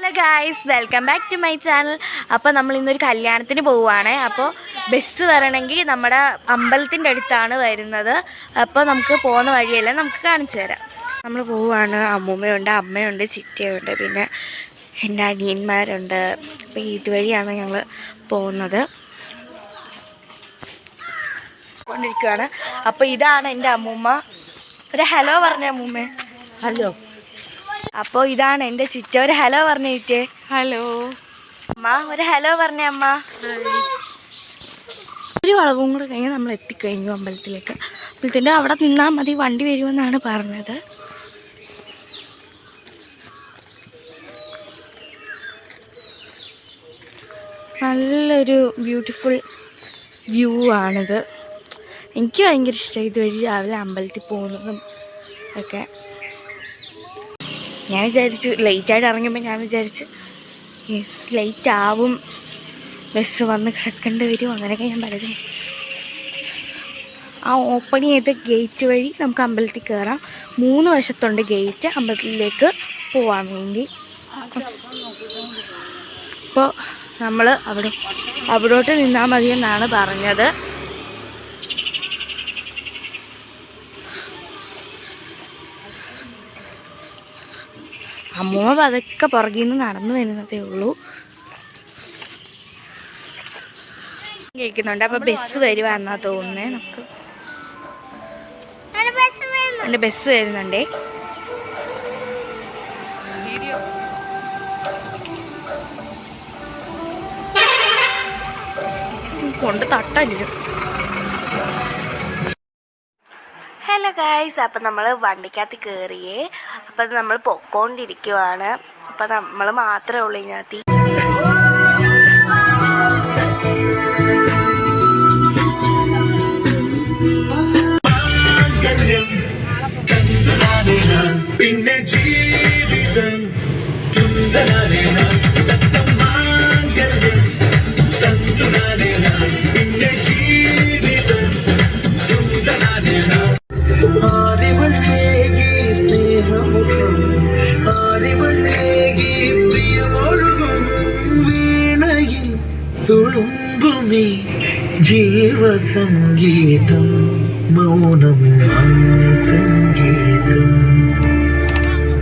Hello guys, welcome back to my channel. അപ്പോൾ നമ്മൾ ഇന്നൊരു കല്യാണത്തിന് പോവുകയാണ്. അപ്പോൾ ബസ് വരണമെങ്കിൽ നമ്മുടെ അമ്പലത്തിൻ്റെ അടുത്താണ് വരുന്നത്. അപ്പോൾ നമുക്ക് പോകുന്ന വഴിയെല്ലാം നമുക്ക് കാണിച്ചു തരാം. നമ്മൾ പോവുകയാണ്. അമ്മൂമ്മയുണ്ട്, അമ്മയുണ്ട്, ചിറ്റയുണ്ട്, പിന്നെ എൻ്റെ അനിയന്മാരുണ്ട്. അപ്പോൾ ഇതുവഴിയാണ് ഞങ്ങൾ പോകുന്നത്. കൊണ്ടിരിക്കുകയാണ്. അപ്പോൾ ഇതാണ് എൻ്റെ അമ്മൂമ്മ. ഒരു ഹലോ പറഞ്ഞ അമ്മൂമ്മേ. ഹലോ. അപ്പോൾ ഇതാണ് എൻ്റെ ചിറ്റ. ഒരു ഹലോ പറഞ്ഞിട്ടേ. ഹലോ അമ്മ. ഒരു ഹലോ പറഞ്ഞ അമ്മ. ഒരു വളവും കൂടെ കഴിഞ്ഞാൽ നമ്മൾ എത്തിക്കഴിഞ്ഞു അമ്പലത്തിലേക്ക്. അമ്പലത്തിൻ്റെ അവിടെ നിന്നാൽ മതി, വണ്ടി വരുമെന്നാണ് പറഞ്ഞത്. നല്ലൊരു ബ്യൂട്ടിഫുൾ വ്യൂ ആണിത്. എനിക്ക് ഭയങ്കര ഇഷ്ടമായി ഇതുവഴി രാവിലെ അമ്പലത്തിൽ പോകുന്നതും ഒക്കെ. ഞാൻ വിചാരിച്ചു ലേറ്റായിട്ട് ഇറങ്ങുമ്പോൾ ഞാൻ വിചാരിച്ച് ലേറ്റ് ആവും, ബസ് വന്ന് കിടക്കേണ്ടി വരും, അങ്ങനെയൊക്കെ ഞാൻ പറയുന്നത്. ആ ഓപ്പൺ ചെയ്ത ഗേറ്റ് വഴി നമുക്ക് അമ്പലത്തിൽ കയറാം. 3 വശത്തുണ്ട് ഗേറ്റ് അമ്പലത്തിലേക്ക് പോവാൻ വേണ്ടി. അപ്പോൾ നമ്മൾ അവിടോട്ട് നിന്നാൽ മതിയെന്നാണ് പറഞ്ഞത്. അമ്മൂമ്മ പതുക്കെ പുറകിൽ നിന്ന് നടന്നു വരുന്നതേ ഉള്ളൂ. കേൾക്കുന്നുണ്ട്. അപ്പോൾ ബസ് വരുവാന്നാ തോന്നുന്നേ. നമുക്ക് എൻ്റെ ബസ് വരുന്നുണ്ടേ. കൊണ്ട് തട്ടല്ലോ. ഹലോ ഗായ്സ്, അപ്പം നമ്മൾ വണ്ടിക്കകത്ത് കയറിയേ. അപ്പം നമ്മൾ പൊക്കോണ്ടിരിക്കുവാണ്. അപ്പം നമ്മൾ മാത്രമേ ഉള്ളൂ ഇതിനകത്ത്. പിന്നെ ജീവിതം തുളുമ്പുമേ ജീവസംഗീതം, മൗനം സംഗീതം.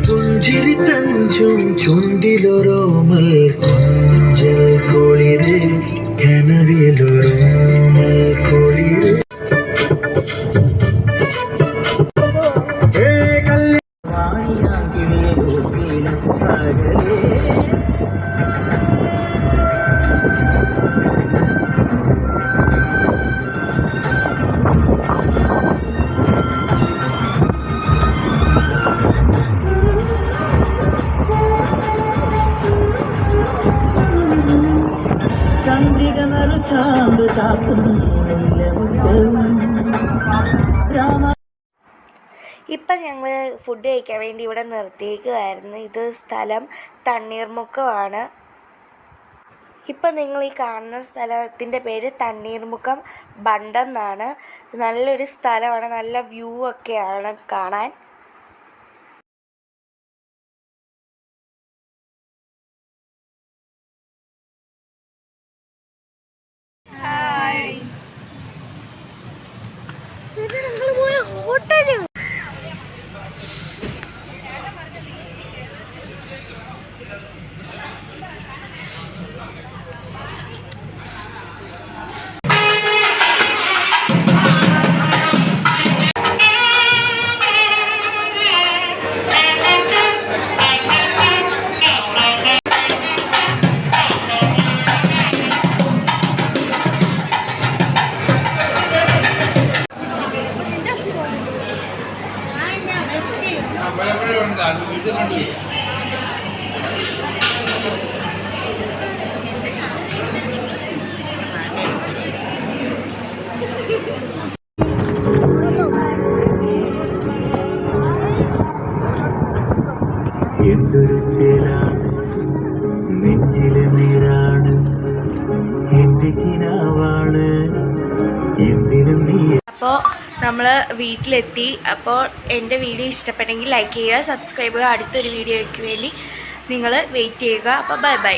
പുഞ്ചിരി തഞ്ചും ചുണ്ടിലൊരോമൽ കൊഞ്ചൽ കൊളിര്, കനവിലൊരോമൽ കൊളിര്. ഇപ്പം ഞങ്ങൾ ഫുഡ് കഴിക്കാൻ വേണ്ടി ഇവിടെ നിർത്തിയേക്കുമായിരുന്നു. ഇത് സ്ഥലം തണ്ണീർമുക്കമാണ്. ഇപ്പം നിങ്ങൾ ഈ കാണുന്ന സ്ഥലത്തിൻ്റെ പേര് തണ്ണീർമുക്കം ബണ്ട് എന്നാണ്. നല്ലൊരു സ്ഥലമാണ്, നല്ല വ്യൂ ഒക്കെയാണ് കാണാൻ. എന്തൊരു ചേലാണ്, നെഞ്ചിലെ നീരാണ്, എൻ്റെ കിനാവാണ്, എന്തിനും നീ. അപ്പോൾ നമ്മൾ വീട്ടിലെത്തി. അപ്പോൾ എൻ്റെ വീഡിയോ ഇഷ്ടപ്പെട്ടെങ്കിൽ ലൈക്ക് ചെയ്യുക, സബ്സ്ക്രൈബ് ചെയ്യുക. അടുത്തൊരു വീഡിയോയ്ക്ക് വേണ്ടി നിങ്ങൾ വെയിറ്റ് ചെയ്യുക. അപ്പോൾ ബൈ ബൈ.